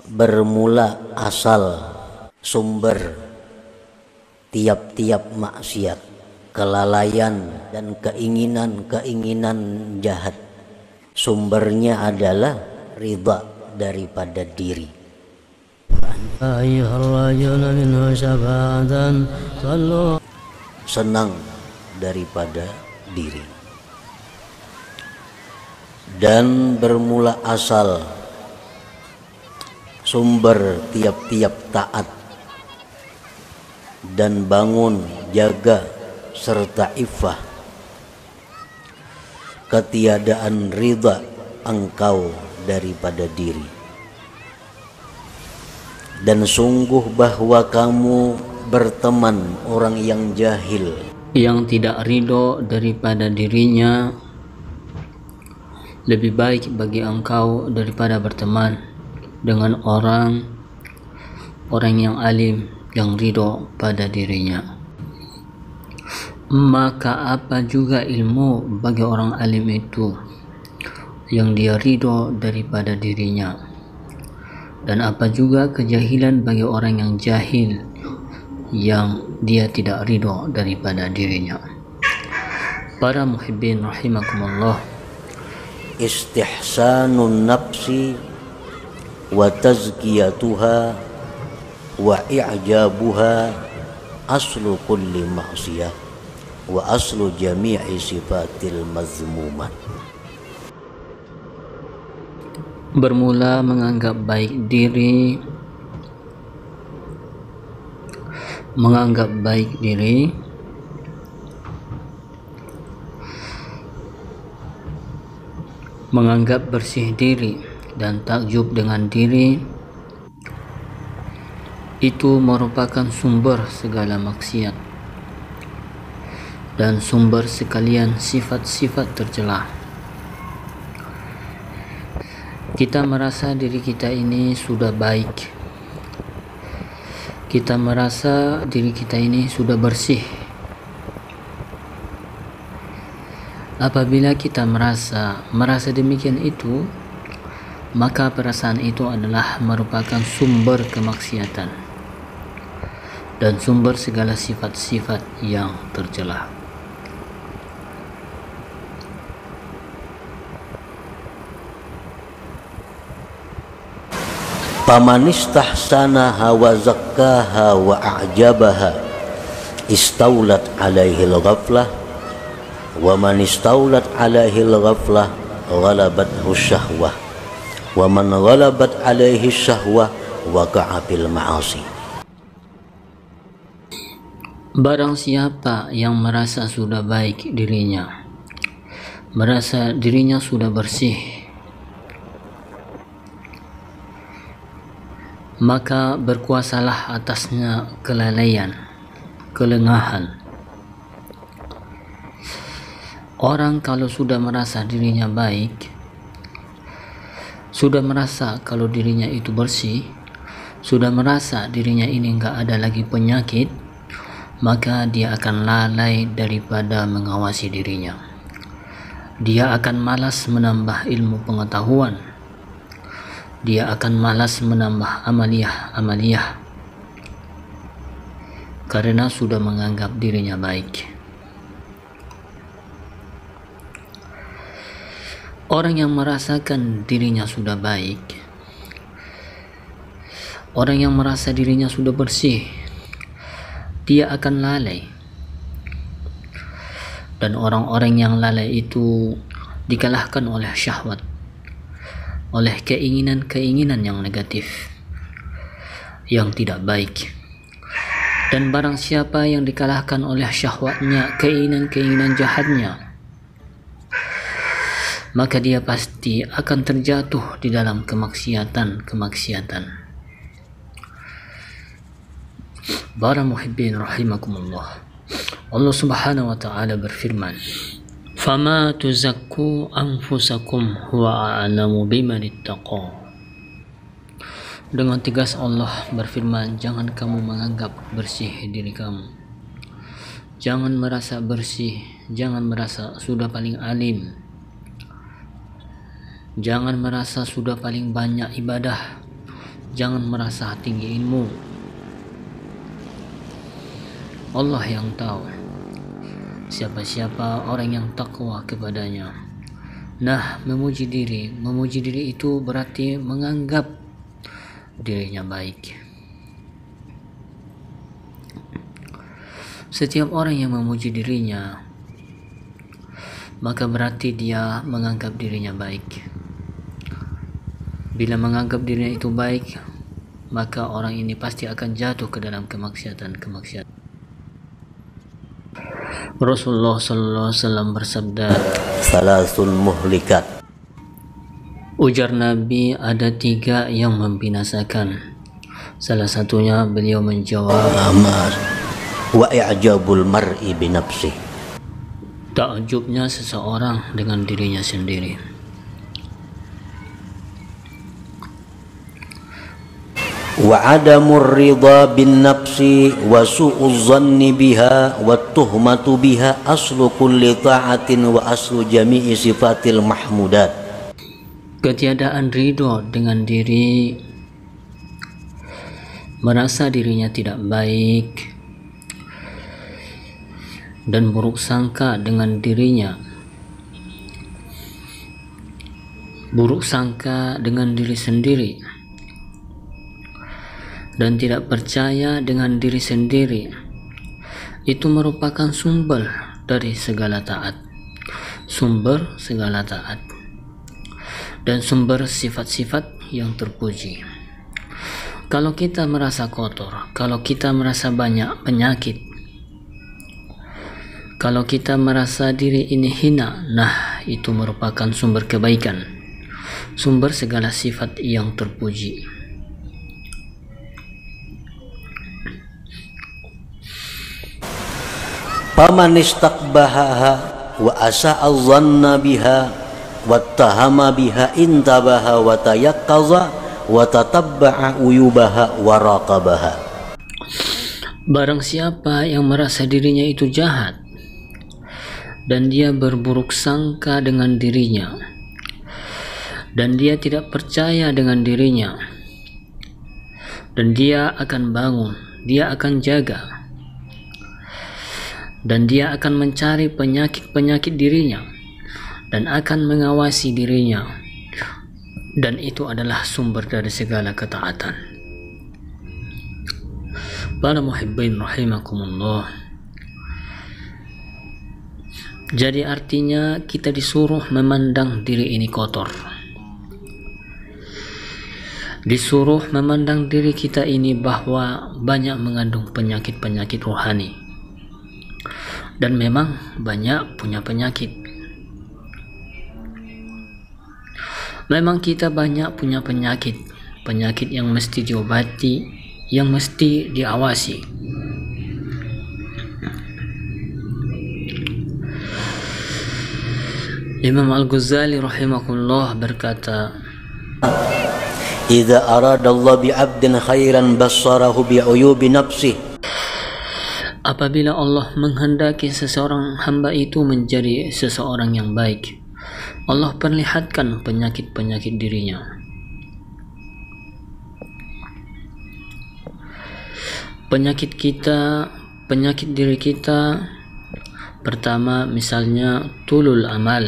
bermula asal sumber tiap-tiap maksiat, kelalaian dan keinginan-keinginan jahat, sumbernya adalah ridha daripada diri. Senang daripada diri. Dan bermula asal sumber tiap-tiap taat dan bangun, jaga serta iffah, ketiadaan ridha engkau daripada diri. Dan sungguh bahwa kamu berteman orang yang jahil, yang tidak ridho daripada dirinya. Lebih baik bagi engkau daripada berteman dengan orang yang alim, yang ridho pada dirinya. Maka apa juga ilmu bagi orang alim itu yang dia ridho daripada dirinya, dan apa juga kejahilan bagi orang yang jahil yang dia tidak ridho daripada dirinya. Para muhibbin rahimakumullah, istihsanun nafsi wa tazkiyatuha wa i'jabuha aslu kulli ma'siyah wa aslu jami'i sifatil mazmumat. Bermula menganggap baik diri, menganggap bersih diri dan takjub dengan diri, itu merupakan sumber segala maksiat dan sumber sekalian sifat-sifat tercela. Kita merasa diri kita ini sudah baik, kita merasa diri kita ini sudah bersih. Apabila kita merasa demikian itu, maka perasaan itu adalah merupakan sumber kemaksiatan dan sumber segala sifat-sifat yang tercela. Faman istahsanaha wa zakkaha wa a'jabaha istaulat alaihi al-ghaflah wa man istaulat alaihi al-ghaflah ghalabathu syahwah wa man ghalabat alaihi syahwah waqa'a fil ma'asi. Barang siapa yang merasa sudah baik dirinya, merasa dirinya sudah bersih, maka berkuasalah atasnya kelalaian, kelengahan. Orang kalau sudah merasa dirinya baik, sudah merasa kalau dirinya itu bersih, sudah merasa dirinya ini enggak ada lagi penyakit, maka dia akan lalai daripada mengawasi dirinya. Dia akan malas menambah ilmu pengetahuan. Dia akan malas menambah amaliyah karena sudah menganggap dirinya baik. Orang yang merasakan dirinya sudah baik, orang yang merasa dirinya sudah bersih, dia akan lalai. Dan orang-orang yang lalai itu dikalahkan oleh syahwat, oleh keinginan-keinginan yang negatif, yang tidak baik. Dan barang siapa yang dikalahkan oleh syahwatnya, keinginan-keinginan jahatnya, maka dia pasti akan terjatuh di dalam kemaksiatan. Para muhibbin rahimakumullah, Allah subhanahu wa ta'ala berfirman, فَمَا تُزَكُّوا أَنفُسَكُمْ هُوَ أَعْلَمُ بِمَنِ اتَّقَى. Dengan tegas Allah berfirman, jangan kamu menganggap bersih diri kamu, jangan merasa bersih, jangan merasa sudah paling alim, jangan merasa sudah paling banyak ibadah, jangan merasa tinggi ilmu. Allah yang tahu siapa-siapa orang yang takwa kepadanya. Nah, memuji diri itu berarti menganggap dirinya baik. Setiap orang yang memuji dirinya, maka berarti dia menganggap dirinya baik. Bila menganggap dirinya itu baik, maka orang ini pasti akan jatuh ke dalam kemaksiatan. Rasulullah SAW bersabda, Salasul muhlikat. ujar Nabi, ada 3 yang membinasakan. Salah satunya beliau menjawab, Wa i'jabul mar'i binafsih. takjubnya seseorang dengan dirinya sendiri. Wa adamur ridha bin nafsi wa su'uz zanni biha wa tuhmatu biha aslu kulli ta'atin wa aslu jami'i sifatil mahmudat. Ketiadaan ridho dengan diri, merasa dirinya tidak baik, dan buruk sangka dengan dirinya, buruk sangka dengan diri sendiri, dan tidak percaya dengan diri sendiri, itu merupakan sumber dari segala taat, sumber segala taat, dan sumber sifat-sifat yang terpuji. Kalau kita merasa kotor, kalau kita merasa banyak penyakit, kalau kita merasa diri ini hina, nah itu merupakan sumber kebaikan, sumber segala sifat yang terpuji. Faman istaqbahaha wa asa'a dhanna biha wattahama biha intabaha wa tayaqqaza wa tatabba'a uyubaha wa raqabaha. Barang siapa yang merasa dirinya itu jahat dan dia berburuk sangka dengan dirinya, dan dia tidak percaya dengan dirinya, dan dia akan bangun, dia akan jaga, dan dia akan mencari penyakit-penyakit dirinya dan akan mengawasi dirinya, dan itu adalah sumber dari segala ketaatan. Para muhibbin rahimakumullah, jadi artinya kita disuruh memandang diri ini kotor, disuruh memandang diri kita ini bahwa banyak mengandung penyakit-penyakit rohani. Dan memang banyak punya penyakit. Memang kita banyak punya penyakit, penyakit yang mesti diobati, yang mesti diawasi. Imam Al-Ghazali rahimahullah berkata, Idza aradallahu bi'abdin khairan bassarahu bi'uyubi nafsihi. apabila Allah menghendaki seseorang hamba itu menjadi seseorang yang baik, Allah perlihatkan penyakit-penyakit dirinya. Penyakit kita, penyakit diri kita, pertama misalnya tulul amal.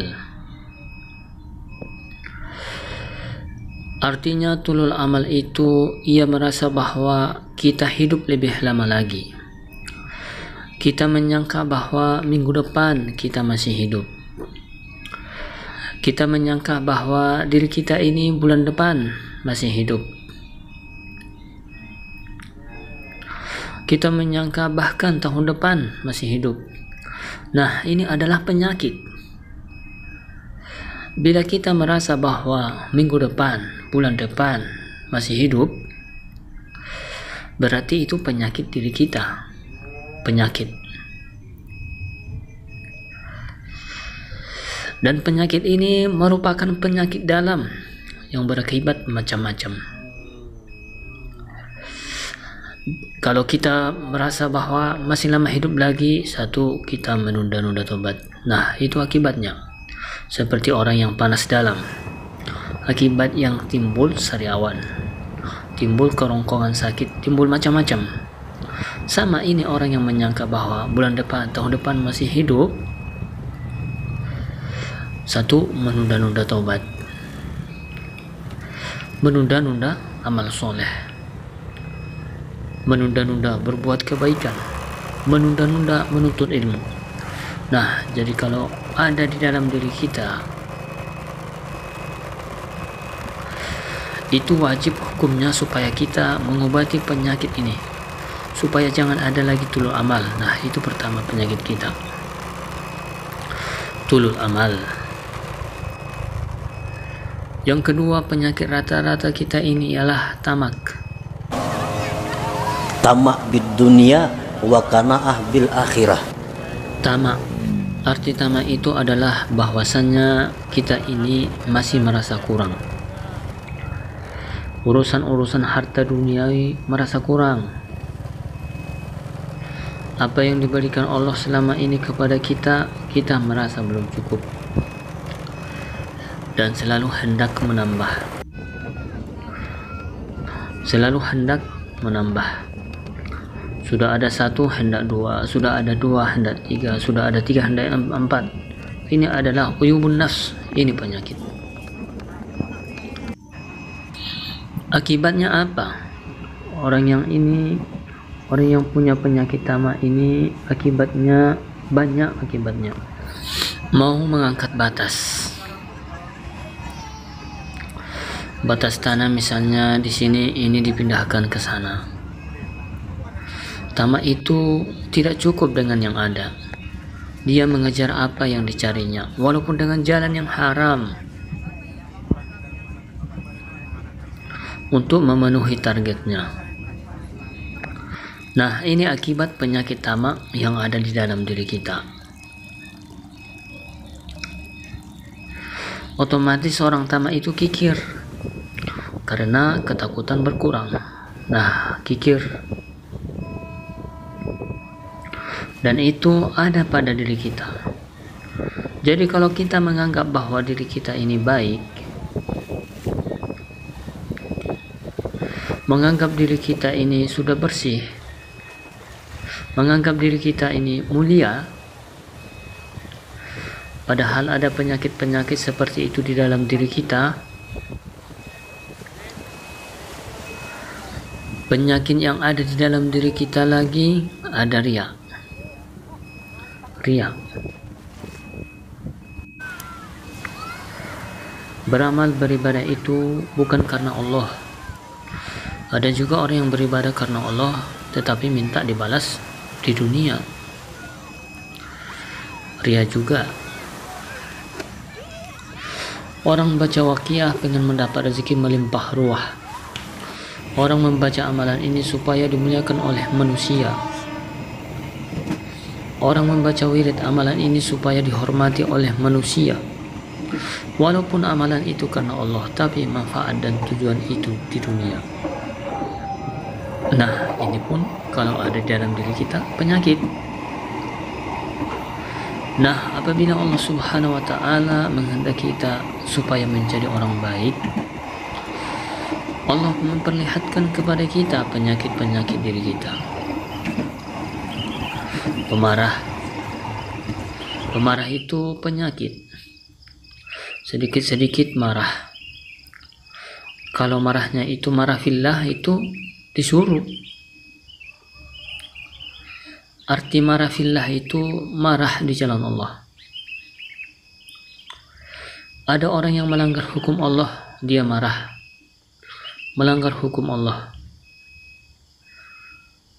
Artinya tulul amal itu ia merasa bahwa kita hidup lebih lama lagi. Kita menyangka bahwa minggu depan kita masih hidup. Kita menyangka bahwa diri kita ini bulan depan masih hidup. Kita menyangka bahkan tahun depan masih hidup. Nah, ini adalah penyakit. Bila kita merasa bahwa minggu depan, bulan depan masih hidup, berarti itu penyakit diri kita. Penyakit. Dan penyakit ini merupakan penyakit dalam yang berakibat macam-macam. Kalau kita merasa bahwa masih lama hidup lagi, satu, kita menunda-nunda tobat. Nah, itu akibatnya. Seperti orang yang panas dalam. Akibat yang timbul sariawan, timbul kerongkongan sakit, timbul macam-macam. Sama ini orang yang menyangka bahwa bulan depan, tahun depan masih hidup. Satu, menunda-nunda taubat, menunda-nunda amal soleh, menunda-nunda berbuat kebaikan, menunda-nunda menuntut ilmu. Nah, jadi kalau ada di dalam diri kita, itu wajib hukumnya supaya kita mengobati penyakit ini, supaya jangan ada lagi tulul amal. Nah, itu pertama penyakit kita, tulul amal. Yang kedua, penyakit rata-rata kita ini ialah tamak. Tamak bid dunia wa qanaah bil akhirah. Tamak, arti tamak itu adalah bahwasannya kita ini masih merasa kurang. Urusan-urusan harta duniawi merasa kurang. Apa yang diberikan Allah selama ini kepada kita, kita merasa belum cukup, dan selalu hendak menambah, selalu hendak menambah. Sudah ada satu hendak dua, sudah ada dua hendak tiga, sudah ada tiga hendak empat. Ini adalah uyubun nafs, ini penyakit. Akibatnya apa? Orang yang punya penyakit tamak ini akibatnya banyak. Akibatnya mau mengangkat batas tanah, misalnya di sini ini dipindahkan ke sana. Tamak itu tidak cukup dengan yang ada. Dia mengejar apa yang dicarinya, walaupun dengan jalan yang haram, untuk memenuhi targetnya. Nah, ini akibat penyakit tamak yang ada di dalam diri kita. Otomatis orang tamak itu kikir karena ketakutan berkurang. Nah, kikir, dan itu ada pada diri kita. Jadi kalau kita menganggap bahwa diri kita ini baik, menganggap diri kita ini sudah bersih, menganggap diri kita ini mulia, padahal ada penyakit-penyakit seperti itu di dalam diri kita. Penyakit yang ada di dalam diri kita lagi ada riya. Beramal, beribadah itu bukan karena Allah. Ada juga orang yang beribadah karena Allah tetapi minta dibalas di dunia. Riya juga. Orang baca Waqiah pengen mendapat rezeki melimpah ruah. Orang membaca amalan ini supaya dimuliakan oleh manusia. Orang membaca wirid amalan ini supaya dihormati oleh manusia. Walaupun amalan itu karena Allah, tapi manfaat dan tujuan itu di dunia. Nah, ini pun kalau ada di dalam diri kita penyakit. Nah, apabila Allah Subhanahu wa Ta'ala menghendaki kita supaya menjadi orang baik, Allah memperlihatkan kepada kita penyakit-penyakit diri kita. Pemarah itu penyakit. Sedikit-sedikit marah. Kalau marahnya itu marah fillah, itu disuruh. Arti marah fillah itu marah di jalan Allah. Ada orang yang melanggar hukum Allah, dia marah. Melanggar hukum Allah.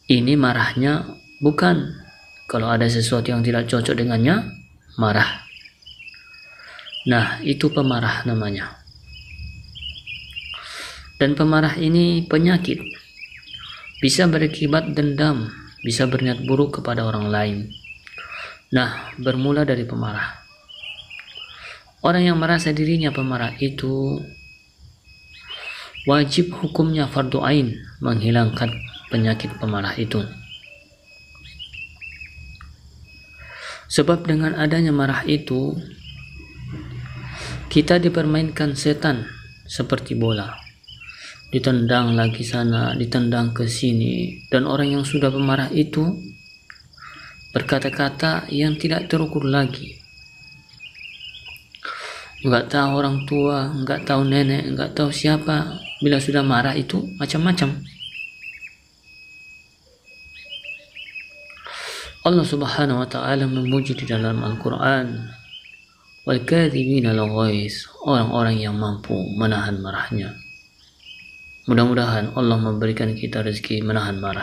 Ini marahnya bukan kalau ada sesuatu yang tidak cocok dengannya, marah. Nah, itu pemarah namanya. Dan pemarah ini penyakit. Bisa berakibat dendam, bisa berniat buruk kepada orang lain. Nah, bermula dari pemarah. Orang yang merasa dirinya pemarah itu wajib hukumnya fardu ain menghilangkan penyakit pemarah itu. Sebab dengan adanya marah itu, kita dipermainkan setan seperti bola. ditendang lagi sana, ditendang ke sini, dan orang yang sudah pemarah itu berkata-kata yang tidak terukur lagi. Enggak tahu orang tua, enggak tahu nenek, enggak tahu siapa, bila sudah marah itu macam-macam. Allah Subhanahu wa taala memuji di dalam Al-Qur'an, wal kadhibina al-ghaiz, orang-orang yang mampu menahan marahnya. Mudah-mudahan Allah memberikan kita rezeki menahan marah.